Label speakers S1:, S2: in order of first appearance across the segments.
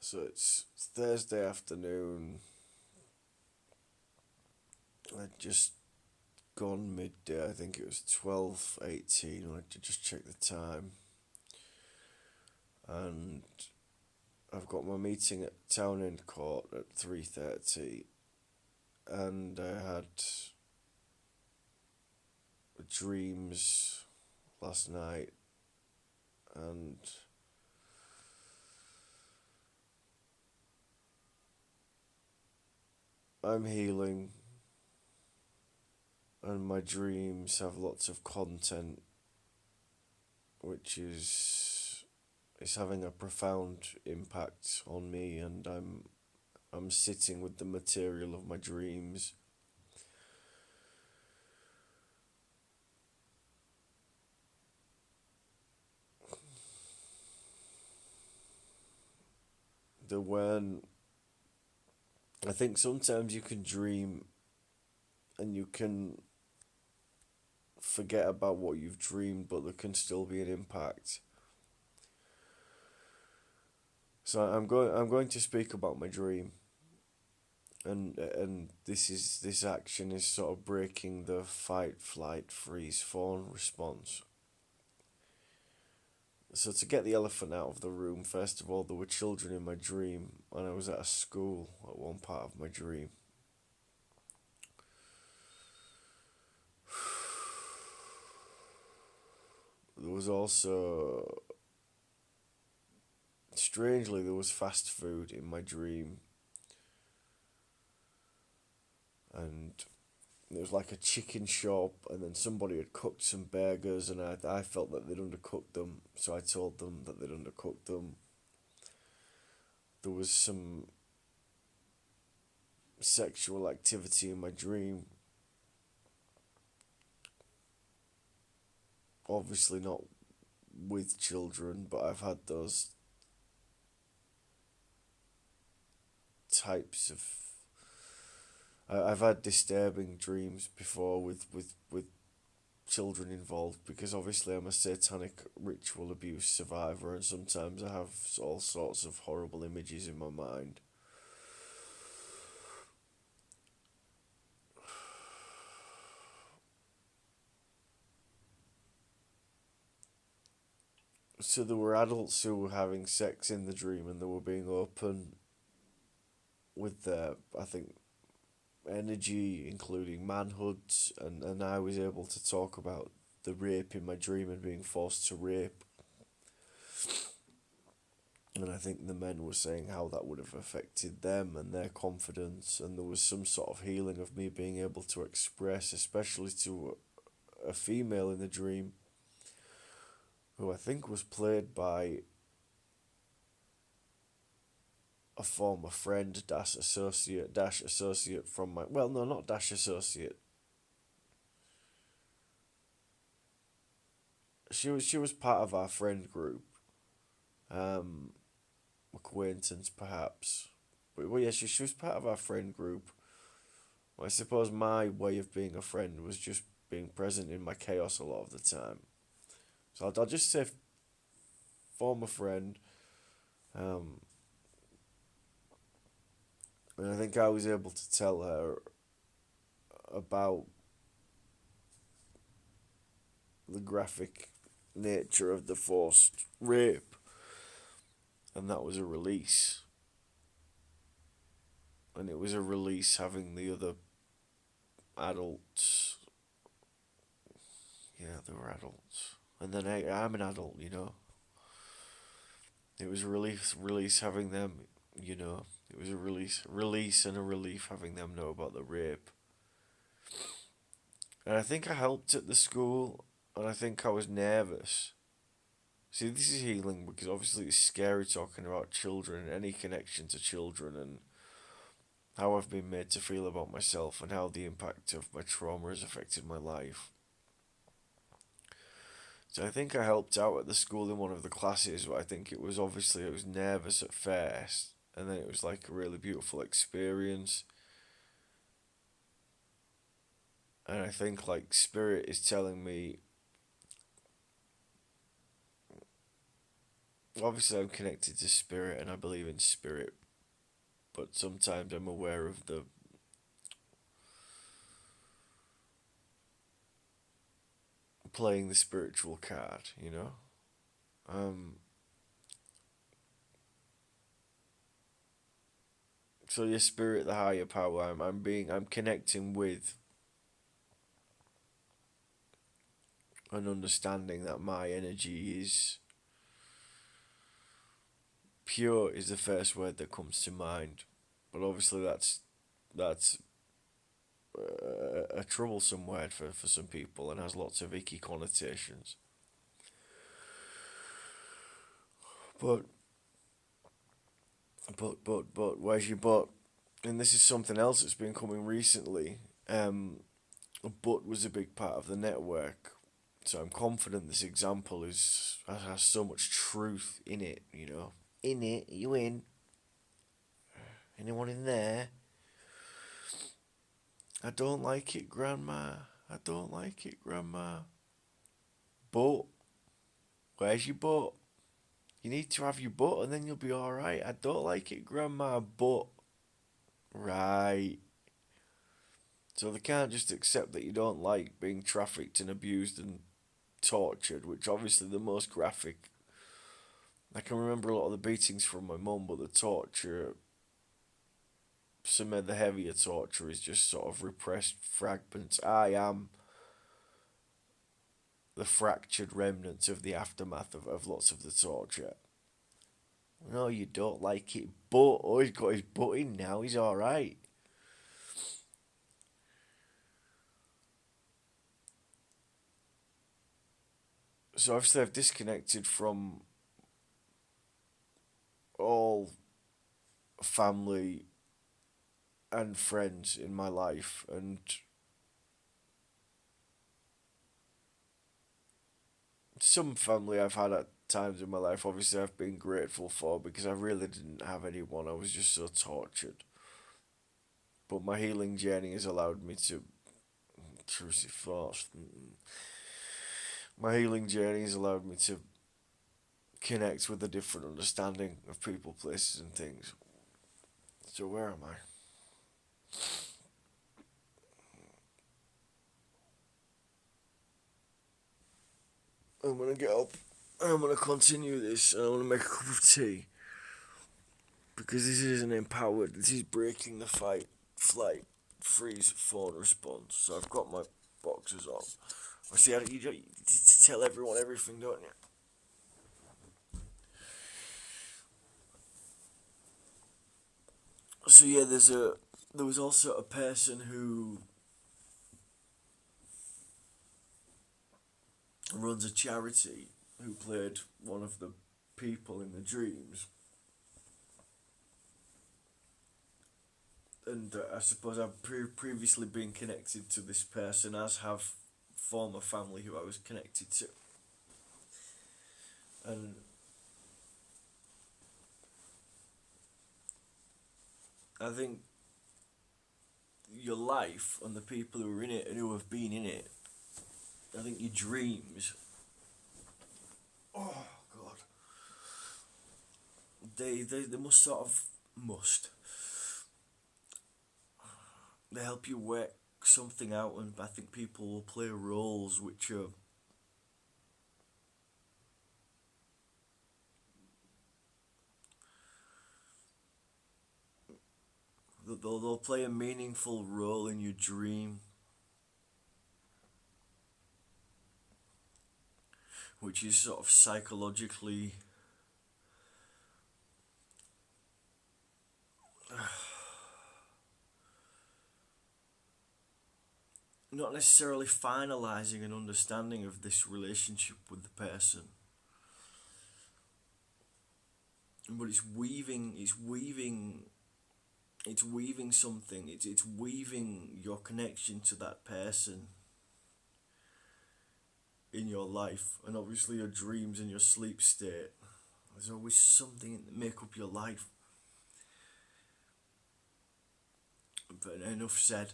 S1: So it's Thursday afternoon. I'd just gone midday. I think it was 12:18. I had to just check the time. And I've got my meeting at Town End Court at 3:30. And I had dreams last night. And I'm healing. And my dreams have lots of content, which is having a profound impact on me, and I'm sitting with the material of my dreams. The when I think sometimes you can dream and you can forget about what you've dreamed, but there can still be an impact. So I'm going to speak about my dream, and this action is sort of breaking the fight, flight, freeze, fawn response. So to get the elephant out of the room, first of all, there were children in my dream, and I was at a school at one part of my dream. There was also, strangely, there was fast food in my dream, and there was like a chicken shop, and then somebody had cooked some burgers, and I felt that they'd undercooked them, so I told them that they'd undercooked them. There was some sexual activity in my dream. Obviously not with children, but I've had those types of. I've had disturbing dreams before with children involved, because obviously I'm a satanic ritual abuse survivor, and sometimes I have all sorts of horrible images in my mind. So there were adults who were having sex in the dream, and they were being open with their, I think, energy, including manhood, and I was able to talk about the rape in my dream and being forced to rape. And I think the men were saying how that would have affected them and their confidence, and there was some sort of healing of me being able to express, especially to a female in the dream, who I think was played by a former friend dash associate from my, well, no, not dash associate. She was part of our friend group, um, acquaintance perhaps. But well, yeah, she was part of our friend group. Well, I suppose my way of being a friend was just being present in my chaos a lot of the time. So I'll just say former friend, um, and I think I was able to tell her about the graphic nature of the forced rape, and that was a release. And it was a release having the other adults. Yeah, they were adults. And then I'm an adult, you know. It was a release having them, you know. It was a release and a relief having them know about the rape. And I think I helped at the school, and I think I was nervous. See, this is healing because obviously it's scary talking about children, any connection to children, and how I've been made to feel about myself, and how the impact of my trauma has affected my life. So I think I helped out at the school in one of the classes, but I think it was obviously I was nervous at first, and then it was like a really beautiful experience. And I think like spirit is telling me obviously I'm connected to spirit and I believe in spirit, but sometimes I'm aware of the playing the spiritual card, you know? Um, so your spirit, the higher power, I'm connecting with an understanding that my energy is pure is the first word that comes to mind, but obviously that's a troublesome word for some people and has lots of icky connotations. But where's your but? And this is something else that's been coming recently. But was a big part of the network, so I'm confident this example has so much truth in it. You know, in it, you in? Anyone in there? I don't like it, Grandma. I don't like it, Grandma. But where's your butt? You need to have your butt and then you'll be alright. I don't like it, Grandma, but. Right. So they can't just accept that you don't like being trafficked and abused and tortured, which obviously the most graphic. I can remember a lot of the beatings from my mum, but the torture, some of the heavier torture is just sort of repressed fragments. I am the fractured remnants of the aftermath of lots of the torture. No, you don't like it, but oh, he's got his butt in now. He's all right. So obviously, I've disconnected from all family and friends in my life, and some family I've had at times in my life. Obviously, I've been grateful for because I really didn't have anyone. I was just so tortured. But my healing journey has allowed me to crucifix. My healing journey has allowed me to connect with a different understanding of people, places, and things. So where am I? I'm gonna get up and I'm gonna continue this and I'm gonna make a cup of tea because this isn't empowered. This is breaking the fight, flight, freeze, phone response. So I've got my boxes on. I see how you tell everyone everything, don't you? So yeah, there was also a person who runs a charity who played one of the people in the dreams. And I suppose I've previously been connected to this person, as have former family who I was connected to. And I think your life and the people who are in it and who have been in it, I think your dreams, oh God, they must sort of, must, they help you work something out, and I think people will play roles which are they'll play a meaningful role in your dream, which is sort of psychologically not necessarily finalizing an understanding of this relationship with the person, but it's weaving something. It's weaving your connection to that person in your life, and obviously your dreams and your sleep state. There's always something that make up your life. But enough said.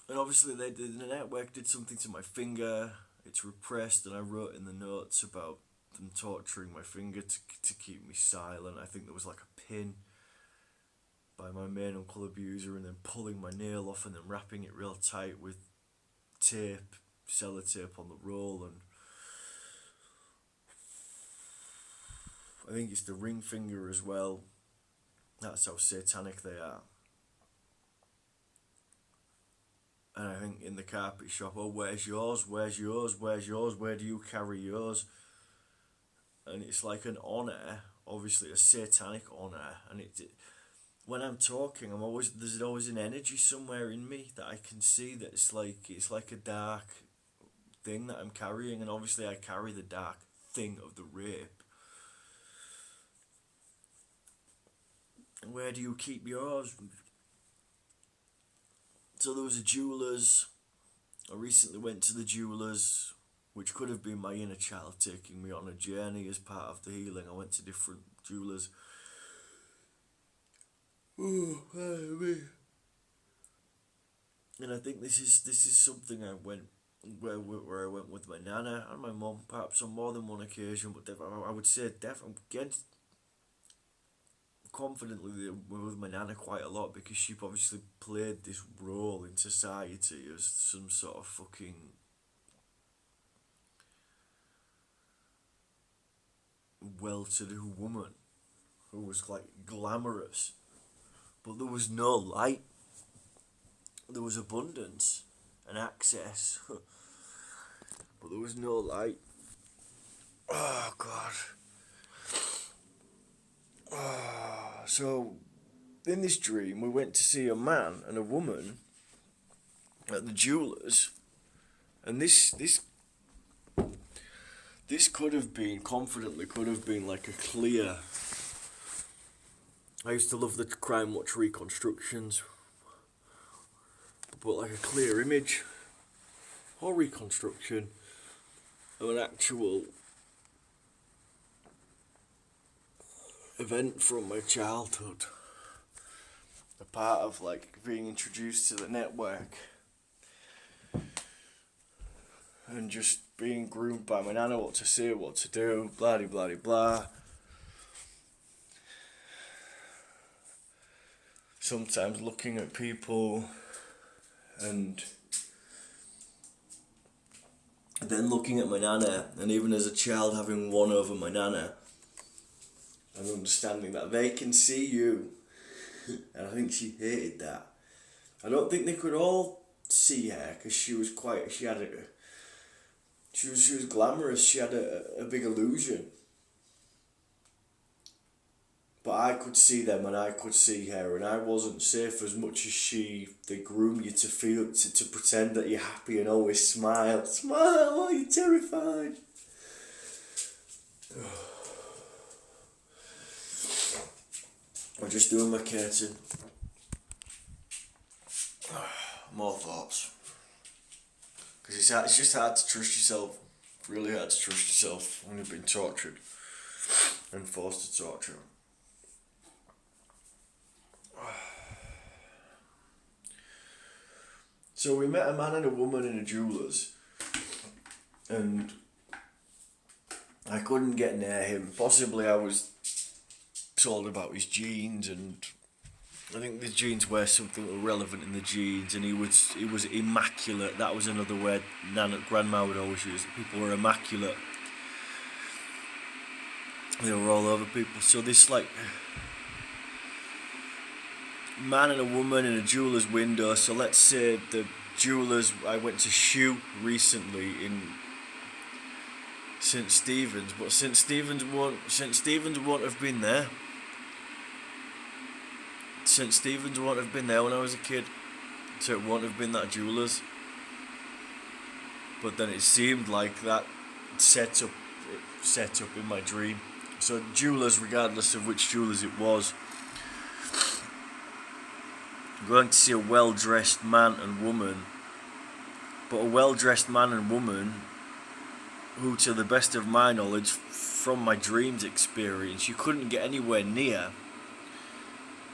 S1: And obviously the network did something to my finger, it's repressed, and I wrote in the notes about them torturing my finger to keep me silent. I think there was like a pin by my main uncle abuser, and then pulling my nail off and then wrapping it real tight with tape, sellotape on the roll, and I think it's the ring finger as well. That's how satanic they are. And I think in the carpet shop, oh, where's yours? Where's yours? Where's yours? Where do you carry yours? And it's like an honour, obviously a satanic honour. And when I'm talking, there's always an energy somewhere in me that I can see that it's like a dark thing that I'm carrying, and obviously I carry the dark thing of the rape. Where do you keep yours? So there was a jeweller's. I recently went to the jeweller's, which could have been my inner child taking me on a journey as part of the healing. I went to different jewellers. Oh, me. And I think this is something I went where I went with my nana and my mum, perhaps on more than one occasion. But I would say again, confidently with my nana quite a lot, because she obviously played this role in society as some sort of fucking well-to-do woman who was like glamorous, but there was no light. There was abundance and access, but there was no light. Oh God. So, in this dream, we went to see a man and a woman at the jeweller's, and this could have been, confidently could have been like a clear. I used to love the Crime Watch reconstructions, but like a clear image or reconstruction of an actual event from my childhood, a part of like being introduced to the network and just being groomed by my nana, what to say, what to do, blah de blah de blah. Sometimes looking at people and then looking at my nana, and even as a child having won over my nana and understanding that they can see you. And I think she hated that. I don't think they could all see her, because she was glamorous, she had a big illusion. But I could see them and I could see her, and I wasn't safe as much as she. They groom you to feel, to pretend that you're happy and always smile. Smile, oh, you're terrified. I'm just doing my curtain. More thoughts. Because it's just hard to trust yourself. Really hard to trust yourself when you've been tortured and forced to torture. So we met a man and a woman in a jeweller's, and I couldn't get near him. Possibly I was told about his genes, and I think the genes were something relevant in the genes, and he was immaculate. That was another word grandma would always use. People were immaculate. They were all over people. So this like man and a woman in a jeweller's window. So let's say the jewellers, I went to shoot recently in St. Stephen's, but St. Stephen's won't have been there. St. Stephen's won't have been there when I was a kid, so it won't have been that jeweller's. But then it seemed like that set up in my dream. So jewellers, regardless of which jewellers it was, I'm going to see a well-dressed man and woman, but a well-dressed man and woman who, to the best of my knowledge, from my dreams experience, you couldn't get anywhere near,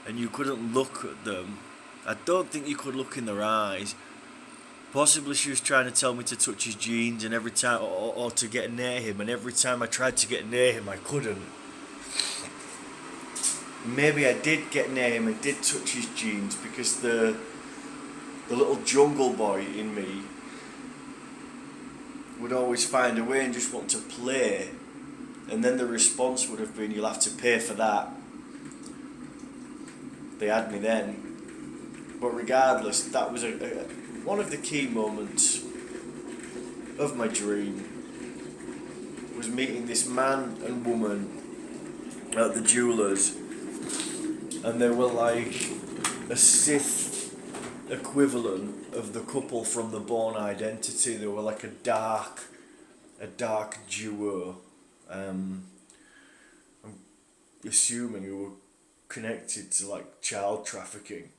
S1: and you couldn't look at them. I don't think you could look in their eyes, Possibly she was trying to tell me to touch his jeans, and every time, or to get near him, and every time I tried to get near him, I couldn't. Maybe I did get near him and did touch his jeans because the little jungle boy in me would always find a way and just want to play, and then the response would have been, "You'll have to pay for that." They had me then, but regardless, that was one of the key moments of my dream. Was meeting this man and woman at the jeweller's, and they were like a Sith equivalent of the couple from The Bourne Identity. They were like a dark duo. I'm assuming who were connected to like child trafficking,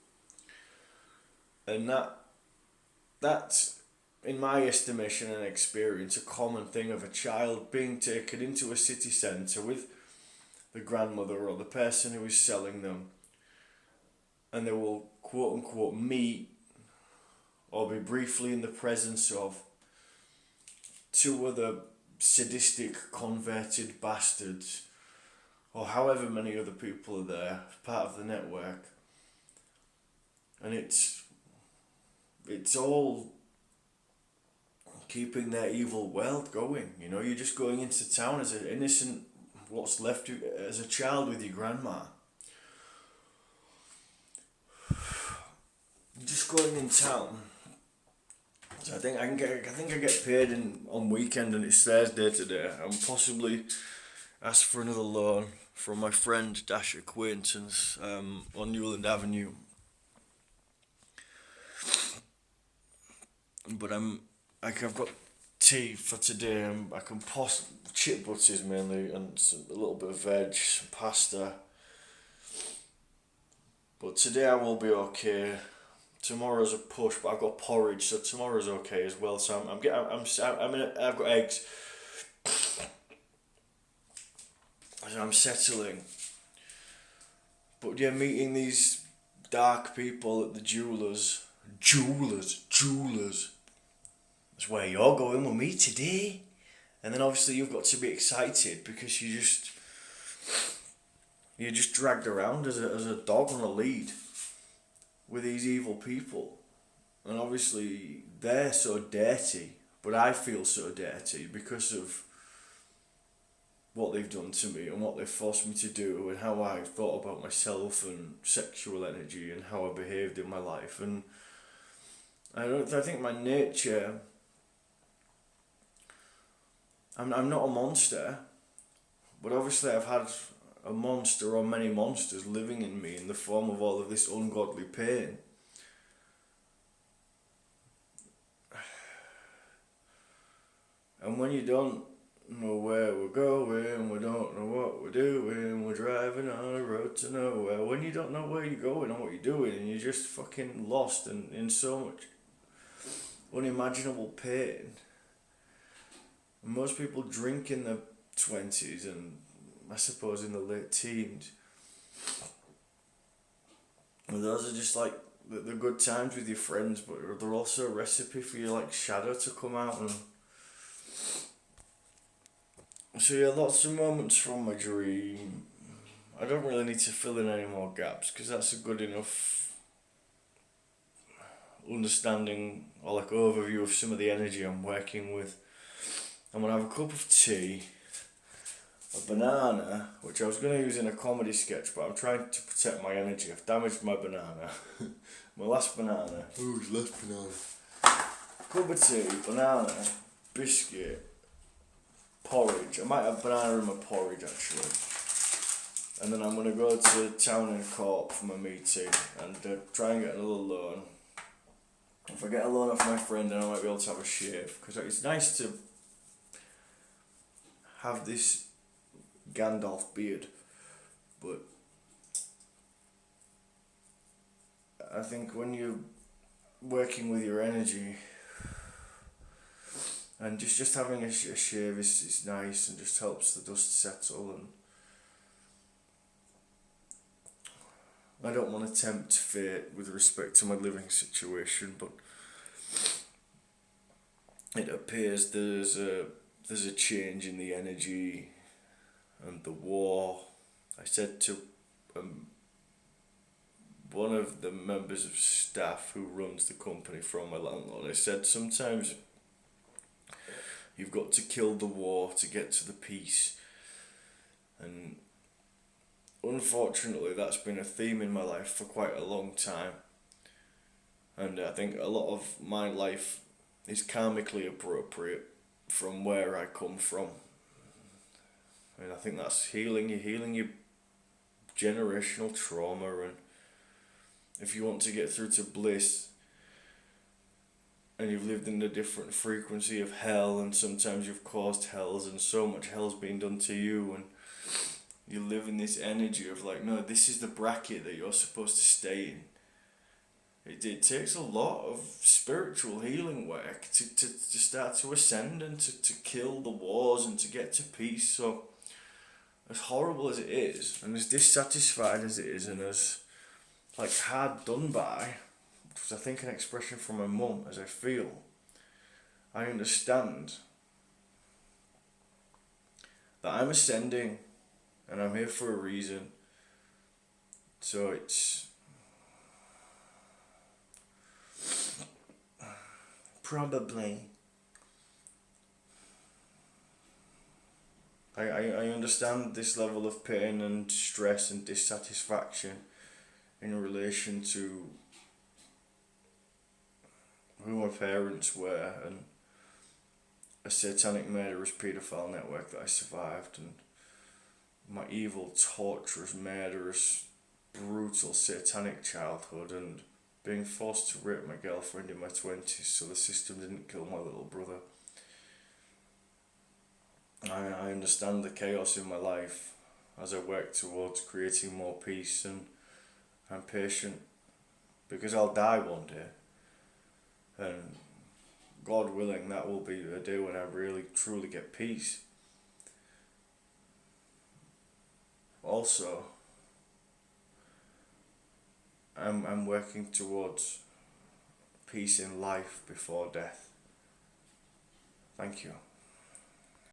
S1: and that's in my estimation and experience a common thing of a child being taken into a city centre with the grandmother or the person who is selling them, and they will quote unquote meet or be briefly in the presence of two other sadistic converted bastards, or however many other people are there, part of the network. And it's all keeping their evil world going. You know, you're just going into town as an innocent, what's left as a child with your grandma. You're just going in town. So I think I get paid on weekend, and it's Thursday today. I'm possibly asked for another loan from my friend dash acquaintance on Newland Avenue. But I've got tea for today. I can chip butties mainly, and a little bit of veg, some pasta. But today I will be okay. Tomorrow's a push, but I've got porridge, so tomorrow's okay as well. So I've got eggs. So I'm settling. But yeah, meeting these dark people at the jewellers. That's where you're going with me today. And then obviously you've got to be excited because you're just dragged around as a dog on a lead with these evil people. And obviously they're so dirty, but I feel so dirty because of what they've done to me and what they've forced me to do, and how I thought about myself and sexual energy and how I behaved in my life. And I think my nature, I'm not a monster, but obviously I've had a monster or many monsters living in me in the form of all of this ungodly pain. And when you don't know where we're going, we don't know what we're doing, we're driving on a road to nowhere. When you don't know where you're going and what you're doing, and you're just fucking lost and in so much unimaginable pain. And most people drink in their 20s and I suppose in the late teens. And those are just like the good times with your friends, but they're also a recipe for your like shadow to come out. And so yeah, lots of moments from my dream. I don't really need to fill in any more gaps because that's a good enough understanding or like overview of some of the energy I'm working with. I'm gonna have a cup of tea, a banana, which I was gonna use in a comedy sketch, but I'm trying to protect my energy. I've damaged my banana. My last banana. Ooh, last banana. Cup of tea, banana, biscuit, porridge. I might have banana in my porridge actually. And then I'm going to go to town and court for my meeting and try and get another loan. If I get a loan off my friend, then I might be able to have a shave. Because it's nice to have this Gandalf beard. But I think when you're working with your energy, and just having a shave is nice and just helps the dust settle. And I don't want to tempt fate with respect to my living situation, but it appears there's a change in the energy and the war. I said to um, one of the members of staff who runs the company from my landlord, I said sometimes you've got to kill the war to get to the peace. And unfortunately, that's been a theme in my life for quite a long time. And I think a lot of my life is karmically appropriate from where I come from. And I think that's healing. You're healing your generational trauma, and if you want to get through to bliss, and you've lived in a different frequency of hell, and sometimes you've caused hells, and so much hell's been done to you, and you live in this energy of like, no, this is the bracket that you're supposed to stay in. It takes a lot of spiritual healing work to start to ascend and to kill the wars and to get to peace. So, as horrible as it is, and as dissatisfied as it is, and as like hard done by, which was I think an expression from my mum, as I feel, I understand that I'm ascending and I'm here for a reason. So it's probably I understand this level of pain and stress and dissatisfaction in relation to who my parents were and a satanic murderous paedophile network that I survived, and my evil, torturous, murderous, brutal, satanic childhood, and being forced to rape my girlfriend in my 20s so the system didn't kill my little brother. I understand the chaos in my life as I work towards creating more peace, and I'm patient because I'll die one day, and God willing, that will be a day when I really truly get peace. Also, I'm working towards peace in life before death. Thank you.